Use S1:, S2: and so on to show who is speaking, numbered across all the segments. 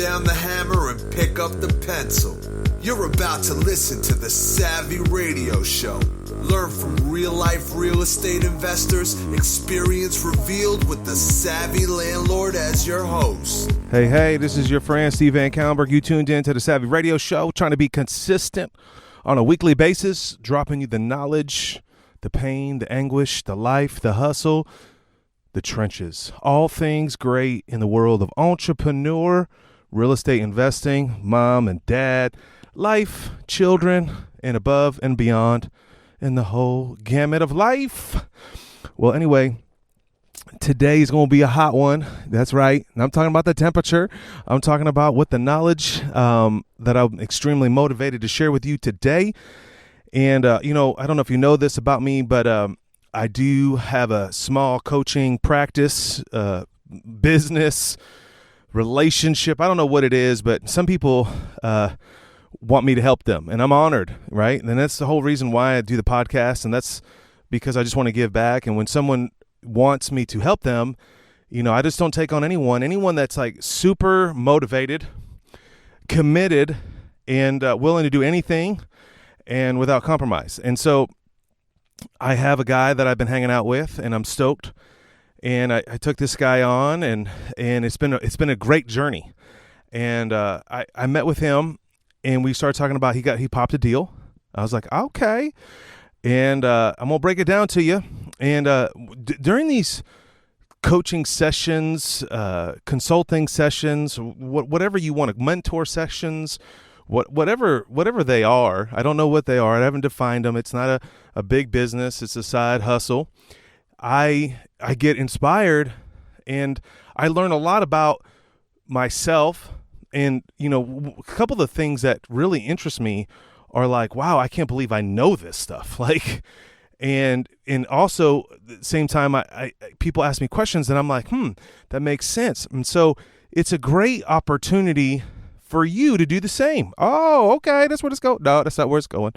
S1: down the hammer and pick up the pencil. You're about to listen to the Savvy Radio Show. Learn from real-life real estate investors, experience revealed with the Savvy Landlord as your host.
S2: Hey, this is your friend, Steve VanCauwenbergh. You tuned in to the Savvy Radio Show, trying to be consistent on a weekly basis, dropping you the knowledge, the pain, the anguish, the life, the hustle, the trenches. All things great in the world of entrepreneur, real estate investing, mom and dad, life, children, and above and beyond, and the whole gamut of life. Well, anyway, today is going to be a hot one. That's right. And I'm talking about the temperature. I'm talking about what the knowledge that I'm extremely motivated to share with you today. And, I don't know if you know this about me, but I do have a small coaching practice, business, relationship. I don't know what it is, but some people want me to help them, and I'm honored, right? And that's the whole reason why I do the podcast, and that's because I just want to give back. And when someone wants me to help them, I just don't take on anyone that's like super motivated, committed, and willing to do anything and without compromise. And so I have a guy that I've been hanging out with, and I'm stoked. And I took this guy on, and it's been a great journey. And I met with him, and we started talking about he popped a deal. I was like, okay. And I'm gonna break it down to you. And during these coaching sessions, consulting sessions, whatever you want, mentor sessions, whatever they are, I don't know what they are. I haven't defined them. It's not a big business. It's a side hustle. I get inspired, and I learn a lot about myself. And, a couple of the things that really interest me are like, wow, I can't believe I know this stuff. Like, and also at the same time, I people ask me questions, and I'm like, that makes sense. And so it's a great opportunity for you to do the same. Oh, okay, that's where it's going. No, that's not where it's going.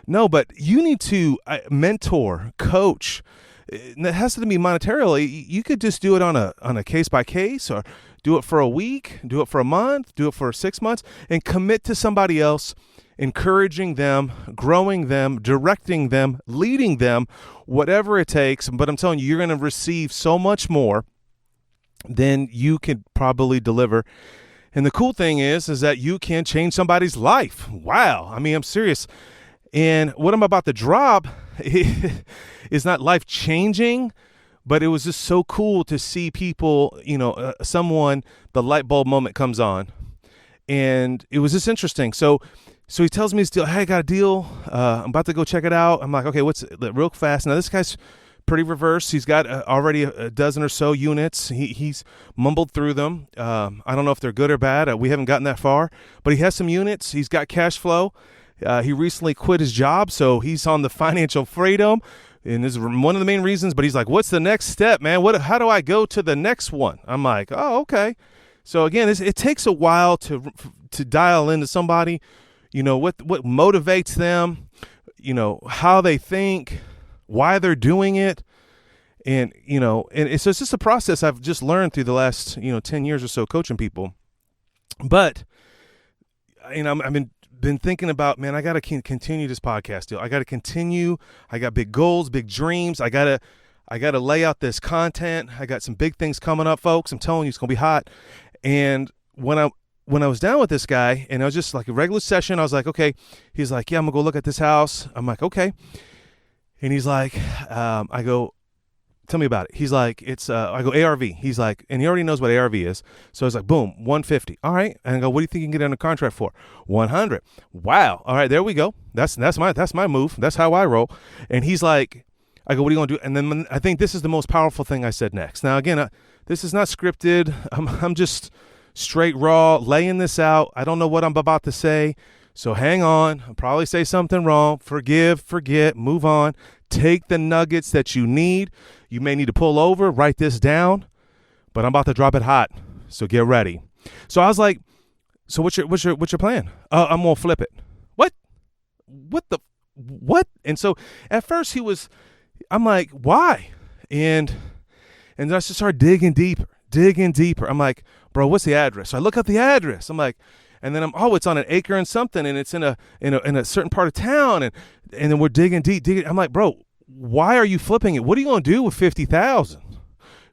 S2: No, but you need to mentor, coach. And it has to be monetarily. You could just do it on a case by case, or do it for a week, do it for a month, do it for 6 months, and commit to somebody else, encouraging them, growing them, directing them, leading them, whatever it takes. But I'm telling you, you're going to receive so much more than you could probably deliver. And the cool thing is that you can change somebody's life. Wow. I mean, I'm serious. And what I'm about to drop is not life changing, but it was just so cool to see people, someone, the light bulb moment comes on, and it was just interesting. So he tells me this deal. Hey, I got a deal. I'm about to go check it out. I'm like, okay, what's it? Real fast. Now this guy's pretty reverse. He's got already a dozen or so units. He's mumbled through them. I don't know if they're good or bad. We haven't gotten that far, but he has some units. He's got cash flow. He recently quit his job, so he's on the financial freedom, and this is one of the main reasons. But he's like, what's the next step, man? How do I go to the next one? I'm like, oh, okay. So again, it takes a while to dial into somebody, what motivates them, how they think, why they're doing it. And, so it's just a process I've just learned through the last, 10 years or so coaching people. But, I've been thinking about, man, I got to continue this podcast deal. I got to continue. I got big goals, big dreams. I got to lay out this content. I got some big things coming up, folks. I'm telling you, it's going to be hot. And when I was down with this guy, and it was just like a regular session, I was like, okay. He's like, yeah, I'm going to go look at this house. I'm like, okay. And he's like, I go, tell me about it. He's like, I go, ARV. He's like, and he already knows what ARV is. So it's like, boom, 150. All right. And I go, what do you think you can get under contract for? 100. Wow. All right, there we go. That's my move. That's how I roll. And he's like, I go, what are you going to do? And then I think this is the most powerful thing I said next. Now, again, this is not scripted. I'm just straight raw, laying this out. I don't know what I'm about to say. So hang on. I'll probably say something wrong. Forgive, forget, move on. Take the nuggets that you need. You may need to pull over, write this down, but I'm about to drop it hot. So get ready. So I was like, so what's your plan? I'm going to flip it. What? What? And so at first I'm like, why? And I just started digging digging deeper. I'm like, bro, what's the address? So I look up the address. I'm like, and then it's on an acre and something, and it's in a certain part of town, and then we're digging deep. I'm like, bro, why are you flipping it? What are you gonna do with 50,000?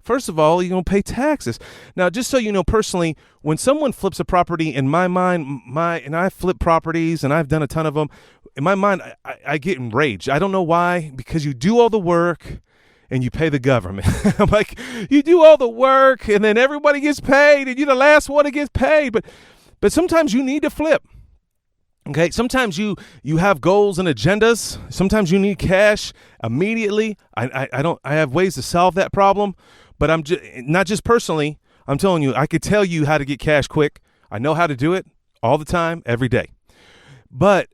S2: First of all, you're gonna pay taxes. Now, just so you know, personally, when someone flips a property, in my mind, and I flip properties, and I've done a ton of them. In my mind, I get enraged. I don't know why, because you do all the work and you pay the government. I'm like, you do all the work and then everybody gets paid and you're the last one that gets paid. But sometimes you need to flip. Okay, sometimes you have goals and agendas. Sometimes you need cash immediately. I have ways to solve that problem, but I'm just not just personally. I'm telling you, I could tell you how to get cash quick. I know how to do it all the time, every day. But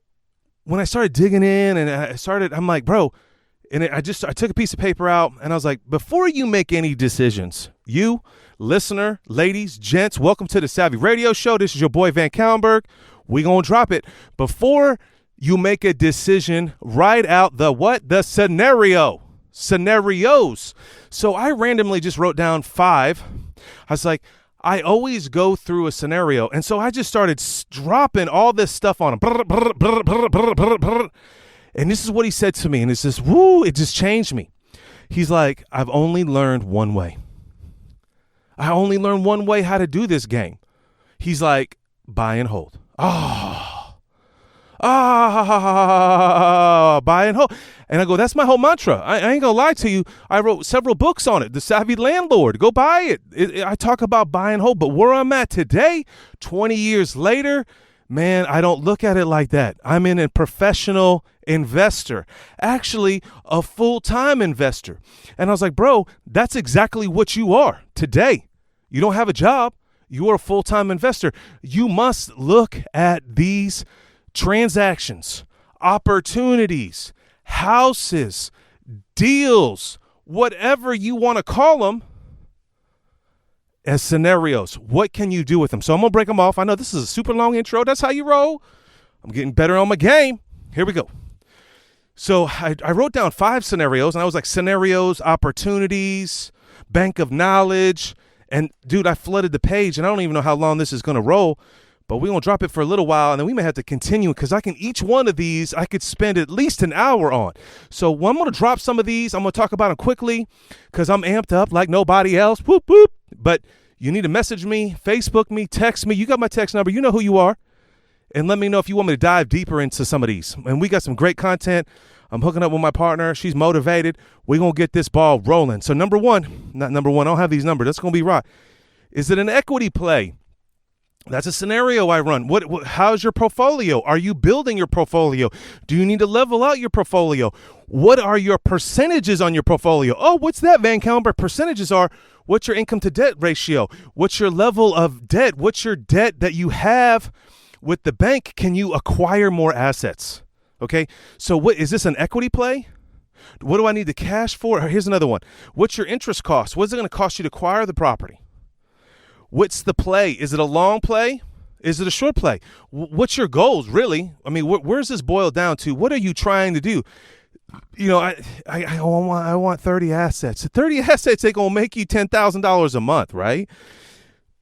S2: when I started digging in and I'm like, bro, and I took a piece of paper out and I was like, before you make any decisions, you listener, ladies, gents, welcome to the Savvy Radio Show. This is your boy VanCauwenbergh. We gonna drop it. Before you make a decision, write out the scenarios. So I randomly just wrote down 5. I was like, I always go through a scenario. And so I just started dropping all this stuff on him. And this is what he said to me. And it's just, it just changed me. He's like, I've only learned one way. I only learned one way how to do this game. He's like, buy and hold. Buy and hold. And I go, that's my whole mantra. I ain't gonna lie to you. I wrote several books on it. The Savvy Landlord. Go buy it. I talk about buy and hold. But where I'm at today, 20 years later, man, I don't look at it like that. I'm in a professional investor, actually a full-time investor. And I was like, bro, that's exactly what you are today. You don't have a job. You are a full-time investor. You must look at these transactions, opportunities, houses, deals, whatever you want to call them, as scenarios. What can you do with them? So I'm going to break them off. I know this is a super long intro. That's how you roll. I'm getting better on my game. Here we go. So I wrote down 5 scenarios, and I was like, scenarios, opportunities, bank of knowledge. And dude, I flooded the page, and I don't even know how long this is going to roll, but we're going to drop it for a little while, and then we may have to continue because each one of these, I could spend at least an hour on. So I'm going to drop some of these. I'm going to talk about them quickly because I'm amped up like nobody else. Whoop, whoop. But you need to message me, Facebook me, text me. You got my text number. You know who you are. And let me know if you want me to dive deeper into some of these. And we got some great content. I'm hooking up with my partner. She's motivated. We're going to get this ball rolling. So not number one, I don't have these numbers. That's going to be right. Is it an equity play? That's a scenario I run. How's your portfolio? Are you building your portfolio? Do you need to level out your portfolio? What are your percentages on your portfolio? Oh, what's that, VanCauwenbergh? Percentages are, what's your income to debt ratio? What's your level of debt? What's your debt that you have with the bank? Can you acquire more assets? Okay, so what is this, an equity play? What do I need the cash for? Here's another one. What's your interest cost? What's it going to cost you to acquire the property? What's the play? Is it a long play? Is it a short play? What's your goals, really? I mean, where's this boiled down to? What are you trying to do? You know, I want 30 assets. 30 assets, they're going to make you $10,000 a month, right?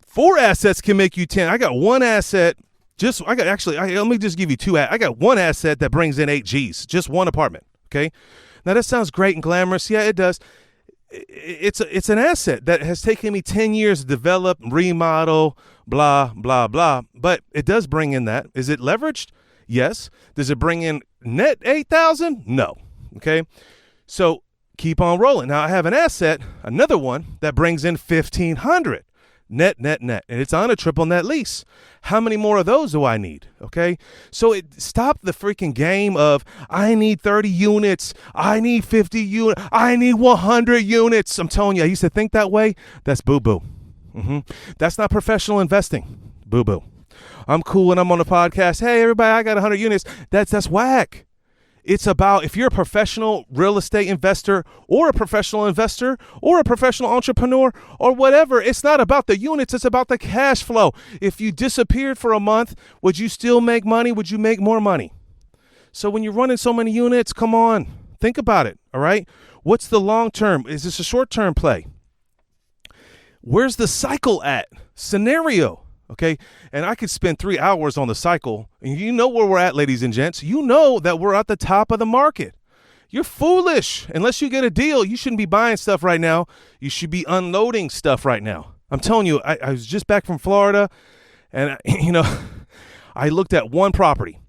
S2: 4 assets can make you 10. I got 1 asset. Let me just give you 2. I got 1 asset that brings in 8 G's, just 1 apartment. Okay. Now that sounds great and glamorous. Yeah, it does. It's an asset that has taken me 10 years to develop, remodel, blah, blah, blah. But it does bring in that. Is it leveraged? Yes. Does it bring in net 8,000? No. Okay. So keep on rolling. Now I have an asset, another one that brings in 1,500. Net, and it's on a triple net lease. How many more of those do I need? Okay, so stop the freaking game of I need 30 units, I need 50 units, I need 100 units. I'm telling you, I used to think that way. That's boo-boo. That's not professional investing. Boo-boo. I'm cool when I'm on a podcast. Hey, everybody, I got 100 units. That's whack. It's about, if you're a professional real estate investor or a professional investor or a professional entrepreneur or whatever, it's not about the units. It's about the cash flow. If you disappeared for a month, would you still make money? Would you make more money? So when you're running so many units, come on, think about it. All right. What's the long term? Is this a short term play? Where's the cycle at? Scenario, okay? And I could spend 3 hours on the cycle, and you know where we're at, ladies and gents. You know that we're at the top of the market. You're foolish. Unless you get a deal, you shouldn't be buying stuff right now. You should be unloading stuff right now. I'm telling you, I was just back from Florida, and, I looked at one property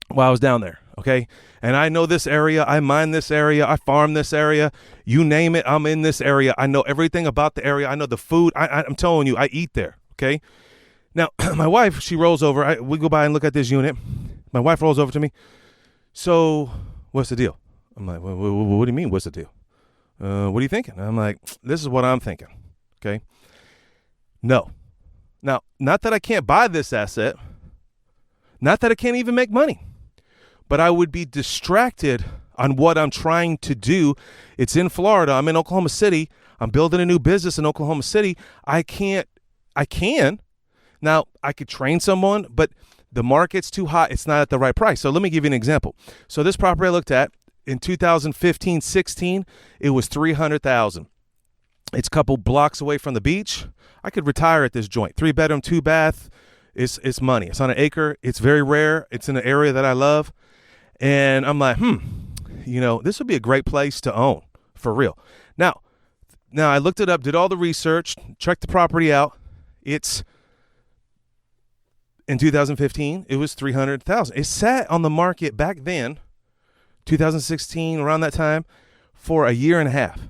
S2: while I was down there, okay? And I know this area. I mine this area. I farm this area. You name it, I'm in this area. I know everything about the area. I know the food. I'm telling you, I eat there, okay? Now, my wife, she rolls over. We go by and look at this unit. My wife rolls over to me. So what's the deal? I'm like, what do you mean, what's the deal? What are you thinking? I'm like, this is what I'm thinking, okay? No. Now, not that I can't buy this asset, not that I can't even make money, but I would be distracted on what I'm trying to do. It's in Florida. I'm in Oklahoma City. I'm building a new business in Oklahoma City. I can. Now, I could train someone, but the market's too hot. It's not at the right price. So let me give you an example. So this property I looked at in 2015-16, it was $300,000. It's a couple blocks away from the beach. I could retire at this joint. 3-bedroom, 2-bath. It's money. It's on an acre. It's very rare. It's in an area that I love. And I'm like, this would be a great place to own for real. Now I looked it up, did all the research, checked the property out. It's in 2015, it was $300,000. It sat on the market back then, 2016, around that time, for a year and a half.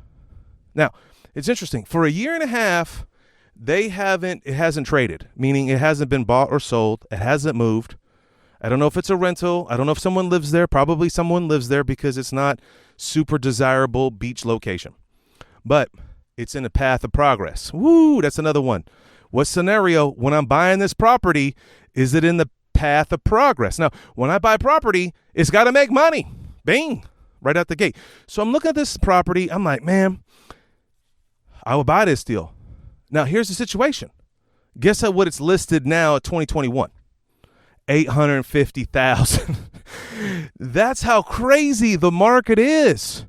S2: Now, it's interesting. For a year and a half, it hasn't traded, meaning it hasn't been bought or sold. It hasn't moved. I don't know if it's a rental. I don't know if someone lives there. Probably someone lives there because it's not super desirable beach location. But it's in the path of progress. Woo, that's another one. What scenario, when I'm buying this property, is it in the path of progress? Now, when I buy property, it's got to make money. Bing, right out the gate. So I'm looking at this property. I'm like, man, I will buy this deal. Now, here's the situation. Guess what it's listed now at 2021? $850,000. That's how crazy the market is.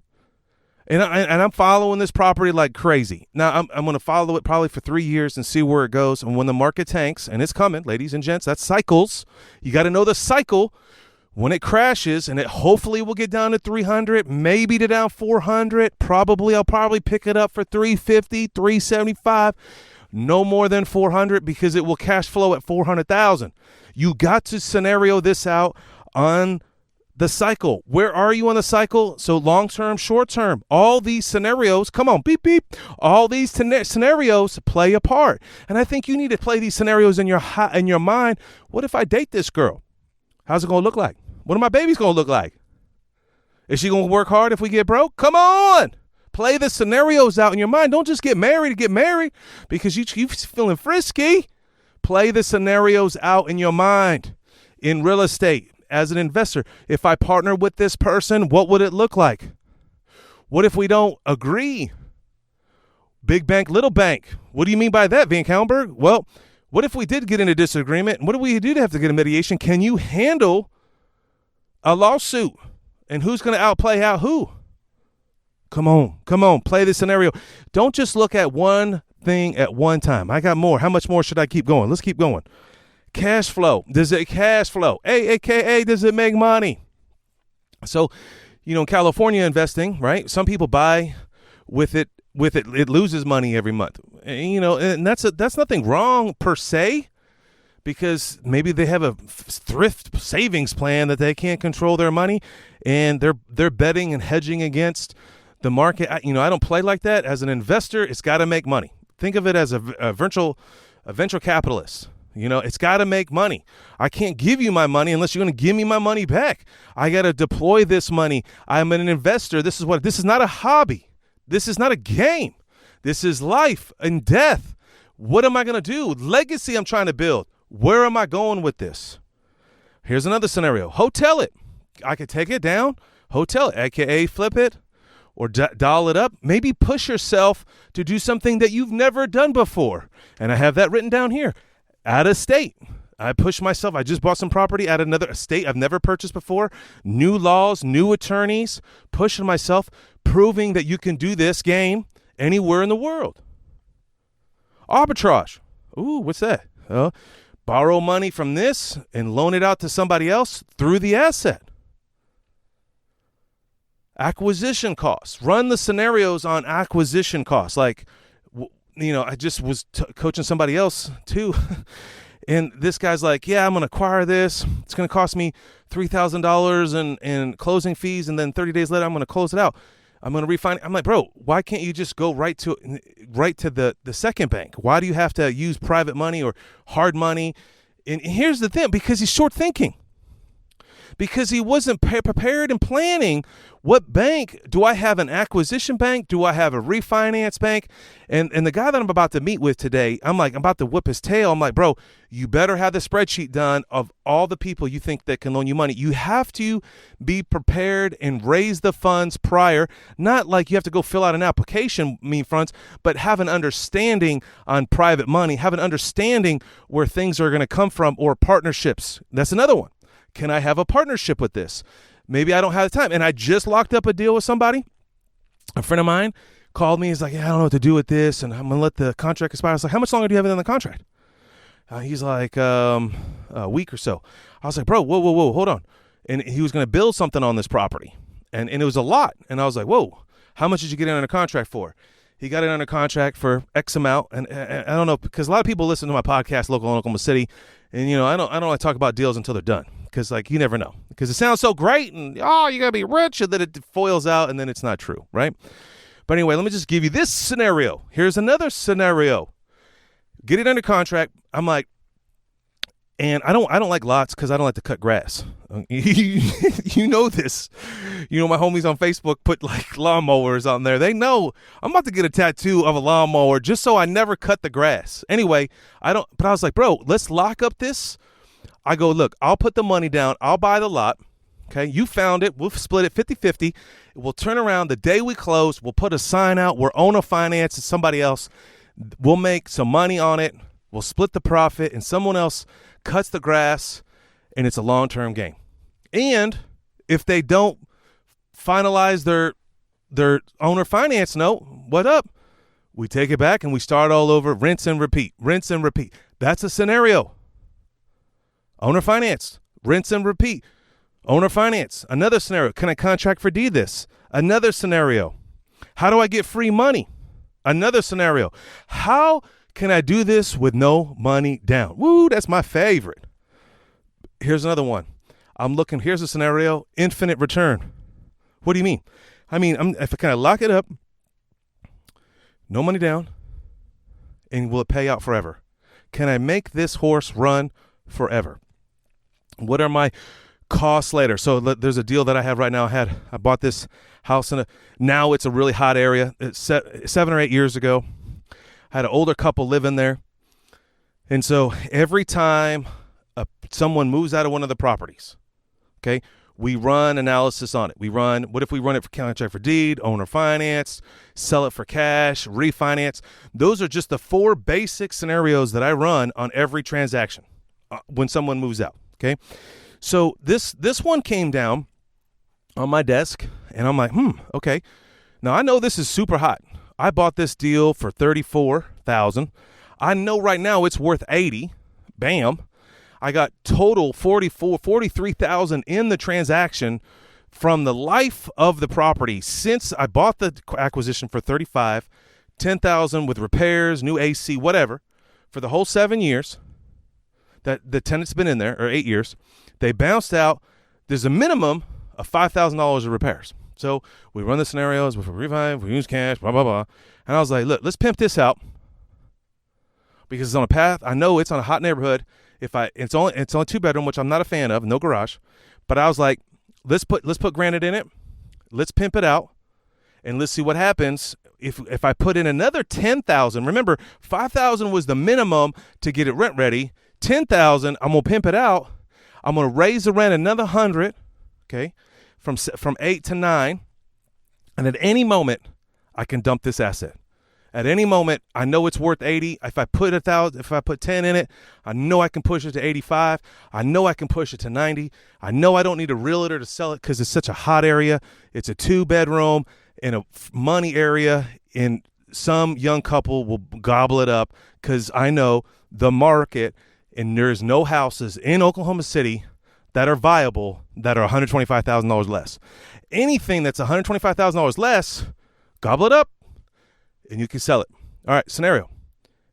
S2: And I'm following this property like crazy. Now, I'm going to follow it probably for 3 years and see where it goes. And when the market tanks, and it's coming, ladies and gents, that's cycles. You got to know the cycle. When it crashes, and it hopefully will get down to 300, maybe to down 400, I'll probably pick it up for 350, 375, no more than 400 because it will cash flow at 400,000. You got to scenario this out on the cycle. Where are you on the cycle? So long-term, short-term, all these scenarios, come on, beep, beep. All these scenarios play a part. And I think you need to play these scenarios in your mind. What if I date this girl? How's it going to look like? What are my babies going to look like? Is she going to work hard if we get broke? Come on. Play the scenarios out in your mind. Don't just get married to get married because you feeling frisky. Play the scenarios out in your mind. In real estate, as an investor, if I partner with this person, what would it look like? What if we don't agree? Big bank, little bank. What do you mean by that, VanCauwenbergh? Well, what if we did get in a disagreement? What do we do to have to get a mediation? Can you handle a lawsuit? And who's going to outplay out who? Come on, play the scenario. Don't just look at one thing at one time. I got more. How much more should I keep going? Let's keep going. Cash flow. Does it cash flow? AKA, does it make money? So, in California investing, right? Some people buy with it. It loses money every month. And that's nothing wrong per se, because maybe they have a thrift savings plan that they can't control their money, and they're betting and hedging against the market. I don't play like that. As an investor, it's got to make money. Think of it as a venture capitalist. It's got to make money. I can't give you my money unless you're going to give me my money back. I got to deploy this money. I'm an investor. This is not a hobby. This is not a game. This is life and death. What am I going to do? Legacy I'm trying to build. Where am I going with this? Here's another scenario. Hotel it. I could take it down, hotel it, aka flip it, or doll it up. Maybe push yourself to do something that you've never done before. And I have that written down here. Out of state. I push myself. I just bought some property at another state I've never purchased before. New laws, new attorneys, pushing myself, proving that you can do this game anywhere in the world. Arbitrage. Ooh, what's that? Borrow money from this and loan it out to somebody else through the asset. Acquisition costs. Run the scenarios on acquisition costs. Like, I just was coaching somebody else too. And this guy's like, yeah, I'm going to acquire this. It's going to cost me $3,000 in closing fees. And then 30 days later, I'm going to close it out. I'm going to refinance. I'm like, bro, why can't you just go right to the second bank? Why do you have to use private money or hard money? And here's the thing, because he's short thinking. Because he wasn't prepared and planning. What bank? Do I have an acquisition bank? Do I have a refinance bank? And the guy that I'm about to meet with today, I'm about to whip his tail. I'm like, bro, you better have the spreadsheet done of all the people you think that can loan you money. You have to be prepared and raise the funds prior. Not like you have to go fill out an application, fronts, but have an understanding on private money. Have an understanding where things are going to come from, or partnerships. That's another one. Can I have a partnership with this? Maybe I don't have the time. And I just locked up a deal with somebody. A friend of mine called me. He's like, yeah, I don't know what to do with this, and I'm going to let the contract expire. I was like, how much longer do you have it in the contract? He's like, a week or so. I was like, bro, whoa, hold on. And he was going to build something on this property. And it was a lot. And I was like, whoa, how much did you get it under contract for? He got it under contract for X amount. And I don't know, because a lot of people listen to my podcast, local in Oklahoma City. And, I don't like to talk about deals until they're done. Because, you never know. Because it sounds so great, and, you got to be rich, and then it foils out, and then it's not true, right? But anyway, let me just give you this scenario. Here's another scenario. Get it under contract. I'm like, and I don't like lots because I don't like to cut grass. You know this. My homies on Facebook put, lawnmowers on there. They know I'm about to get a tattoo of a lawnmower just so I never cut the grass. Anyway, but I was like, bro, let's lock up this. I go, look, I'll put the money down. I'll buy the lot. Okay, you found it. We'll split it 50-50. We'll turn around the day we close. We'll put a sign out. We're owner finance to somebody else. We'll make some money on it. We'll split the profit, and someone else cuts the grass, and it's a long-term game. And if they don't finalize their owner finance note, what up? We take it back, and we start all over, rinse and repeat, rinse and repeat. That's a scenario. Owner finance, rinse and repeat. Owner finance, another scenario. Can I contract for deed this? Another scenario. How do I get free money? Another scenario. How can I do this with no money down? Woo, that's my favorite. Here's another one. Here's a scenario, infinite return. What do you mean? If I kind of lock it up, no money down, and will it pay out forever? Can I make this horse run forever? What are my costs later? So there's a deal that I have right now. I bought this house now it's a really hot area. It's 7 or 8 years ago. I had an older couple living there. And so every time someone moves out of one of the properties, okay, we run analysis on it. What if we run it for contract for deed, owner finance, sell it for cash, refinance? Those are just the 4 basic scenarios that I run on every transaction when someone moves out. Okay, so this one came down on my desk, and I'm like, okay. Now I know this is super hot. I bought this deal for $34,000. I know right now it's worth $80,000. Bam. I got total $43,000 in the transaction from the life of the property since I bought the acquisition for $35,000, $10,000 with repairs, new AC, whatever, for the whole 7 years. That the tenant's been in there, or 8 years. They bounced out. There's a minimum of $5,000 of repairs. So we run the scenarios, we revive, we use cash, blah, blah, blah. And I was like, look, let's pimp this out because it's on a path. I know it's on a hot neighborhood. It's only 2-bedroom, which I'm not a fan of, no garage. But I was like, let's put granite in it. Let's pimp it out, and let's see what happens. If I put in another $10,000, remember $5,000 was the minimum to get it rent ready. $10,000, I'm gonna pimp it out. I'm gonna raise the rent another $100, okay, from 8 to 9, and at any moment I can dump this asset. At any moment, I know it's worth 80. If I put 1,000, if I put 10 in it, I know I can push it to 85. I know I can push it to 90. I know I don't need a realtor to sell it because it's such a hot area. It's a 2-bedroom in a money area, and some young couple will gobble it up because I know the market, and there's no houses in Oklahoma City that are viable that are $125,000 less. Anything that's $125,000 less, gobble it up, and you can sell it. All right, scenario,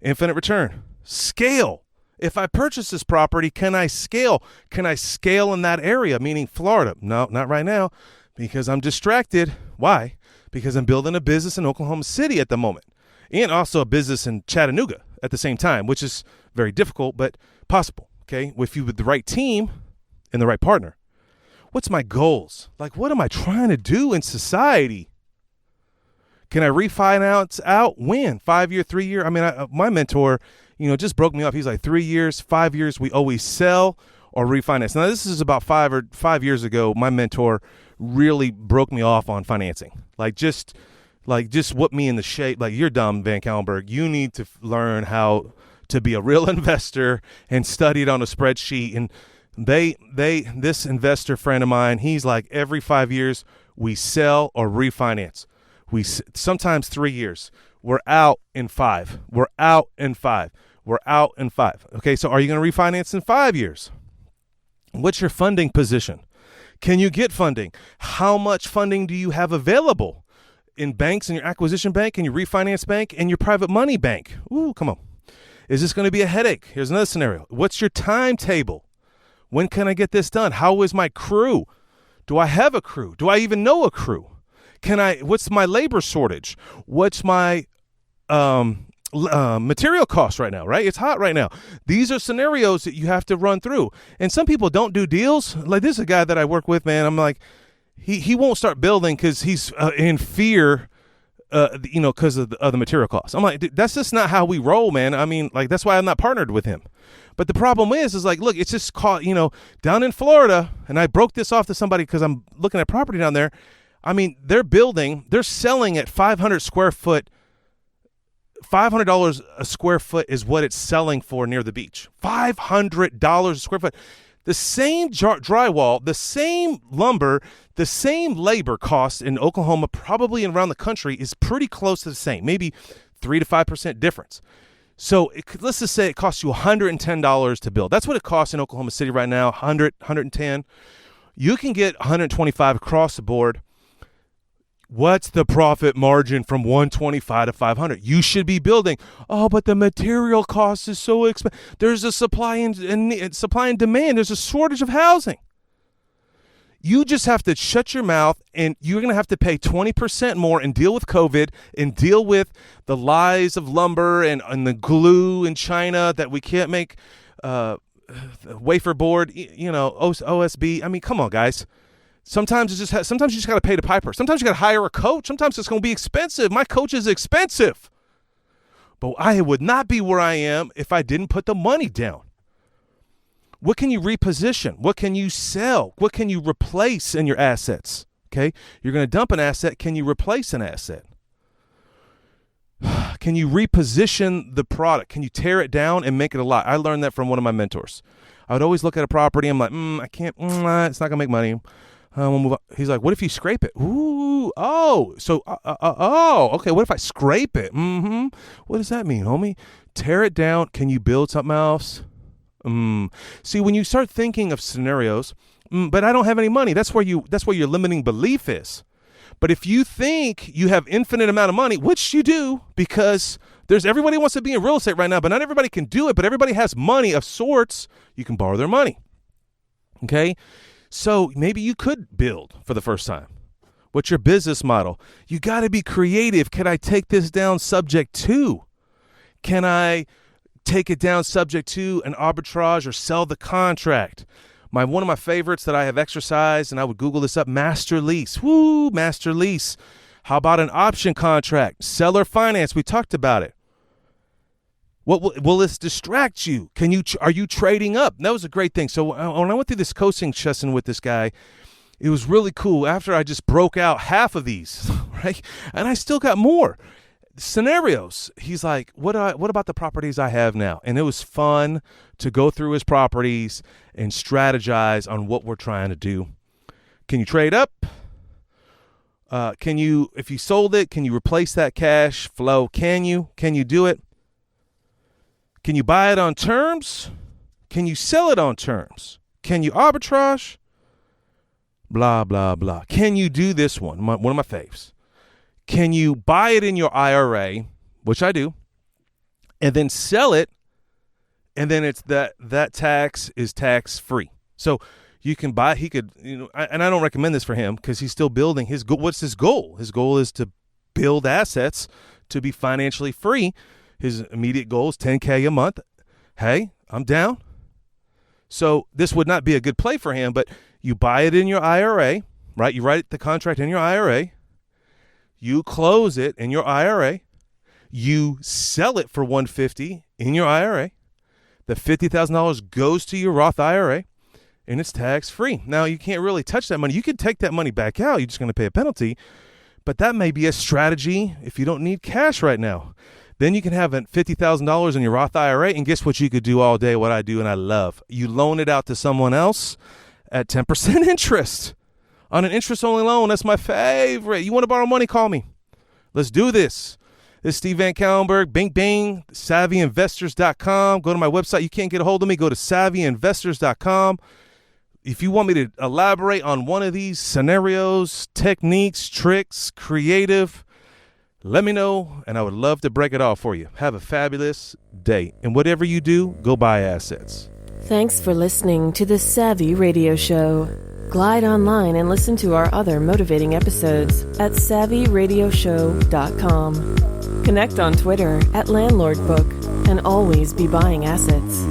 S2: infinite return, scale. If I purchase this property, can I scale? Can I scale in that area, meaning Florida? No, not right now, because I'm distracted. Why? Because I'm building a business in Oklahoma City at the moment, and also a business in Chattanooga at the same time, which is very difficult, but possible, okay? If you with the right team and the right partner. What's my goals? Like, what am I trying to do in society? Can I refinance out? When? 5 year, 3 year? I mean, my mentor, just broke me off. He's like 3 years, 5 years. We always sell or refinance. Now, this is about 5 years ago. My mentor really broke me off on financing. Just whip me in the shape. Like, you're dumb, VanCauwenbergh. You need to learn how to be a real investor and study it on a spreadsheet. And this investor friend of mine, he's like, every 5 years we sell or refinance. Sometimes 3 years. We're out in 5. We're out in 5. We're out in 5. Okay, so are you going to refinance in 5 years? What's your funding position? Can you get funding? How much funding do you have available in banks, in your acquisition bank, in your refinance bank, and your private money bank? Ooh, come on. Is this going to be a headache? Here's another scenario. What's your timetable? When can I get this done? How is my crew? Do I have a crew? Do I even know a crew? What's my labor shortage? What's my material costs right now, right? It's hot right now. These are scenarios that you have to run through. And some people don't do deals. Like, this is a guy that I work with, man. I'm like, he won't start building because he's in fear, because of the material costs. I'm like, dude, that's just not how we roll, man. I mean, like, that's why I'm not partnered with him. But the problem is like, look, it's just caught, down in Florida, and I broke this off to somebody because I'm looking at property down there. I mean, they're selling at $500 a square foot is what it's selling for near the beach. $500 a square foot. The same drywall, the same lumber, the same labor cost in Oklahoma, probably around the country, is pretty close to the same, maybe 3 to 5% difference. So let's just say it costs you $110 to build. That's what it costs in Oklahoma City right now, 100, 110. You can get 125 across the board. What's the profit margin from 125 to 500? You should be building. Oh, but the material cost is so expensive. There's a supply and demand. There's a shortage of housing. You just have to shut your mouth, and you're going to have to pay 20% more and deal with COVID and deal with the lies of lumber and the glue in China that we can't make wafer board, OSB. I mean, come on, guys. Sometimes you just got to pay the piper. Sometimes you got to hire a coach. Sometimes it's going to be expensive. My coach is expensive. But I would not be where I am if I didn't put the money down. What can you reposition? What can you sell? What can you replace in your assets? Okay? You're going to dump an asset. Can you replace an asset? Can you reposition the product? Can you tear it down and make it a lot? I learned that from one of my mentors. I would always look at a property. I'm like, I can't. It's not going to make money. We'll move on. He's like, what if you scrape it? Ooh, okay. What if I scrape it? What does that mean, homie? Tear it down. Can you build something else? See, when you start thinking of scenarios, but I don't have any money. That's where your limiting belief is. But if you think you have infinite amount of money, which you do, because everybody wants to be in real estate right now, but not everybody can do it. But everybody has money of sorts. You can borrow their money. Okay. So maybe you could build for the first time. What's your business model? You got to be creative. Can I take this down subject to? Can I take it down subject to an arbitrage or sell the contract? One of my favorites that I have exercised, and I would Google this up, master lease. Woo, master lease. How about an option contract? Seller finance. We talked about it. What will this distract you? Are you trading up? That was a great thing. So when I went through this coaching session with this guy, it was really cool. After I just broke out half of these, right? And I still got more scenarios. He's like, what about the properties I have now? And it was fun to go through his properties and strategize on what we're trying to do. Can you trade up? Can you, if you sold it, can you replace that cash flow? Can you do it? Can you buy it on terms? Can you sell it on terms? Can you arbitrage? Blah, blah, blah. Can you do this one? One of my faves. Can you buy it in your IRA, which I do, and then sell it, and then it's that tax is tax free. So you can buy, he could, and I don't recommend this for him because he's still building his goal. What's his goal? His goal is to build assets to be financially free. His immediate goal is $10K a month. Hey, I'm down. So this would not be a good play for him, but you buy it in your IRA, right? You write the contract in your IRA. You close it in your IRA. You sell it for $150 in your IRA. The $50,000 goes to your Roth IRA, and it's tax-free. Now, you can't really touch that money. You can take that money back out. You're just going to pay a penalty. But that may be a strategy if you don't need cash right now. Then you can have $50,000 in your Roth IRA, and guess what you could do all day, what I do and I love? You loan it out to someone else at 10% interest on an interest-only loan. That's my favorite. You want to borrow money? Call me. Let's do this. This is Steve VanCauwenbergh. Bing, bing. SavvyInvestors.com. Go to my website. You can't get a hold of me. Go to SavvyInvestors.com. If you want me to elaborate on one of these scenarios, techniques, tricks, creative, let me know, and I would love to break it all for you. Have a fabulous day. And whatever you do, go buy assets.
S3: Thanks for listening to the Savvy Radio Show. Glide online and listen to our other motivating episodes at SavvyRadioShow.com. Connect on Twitter at LandlordBook and always be buying assets.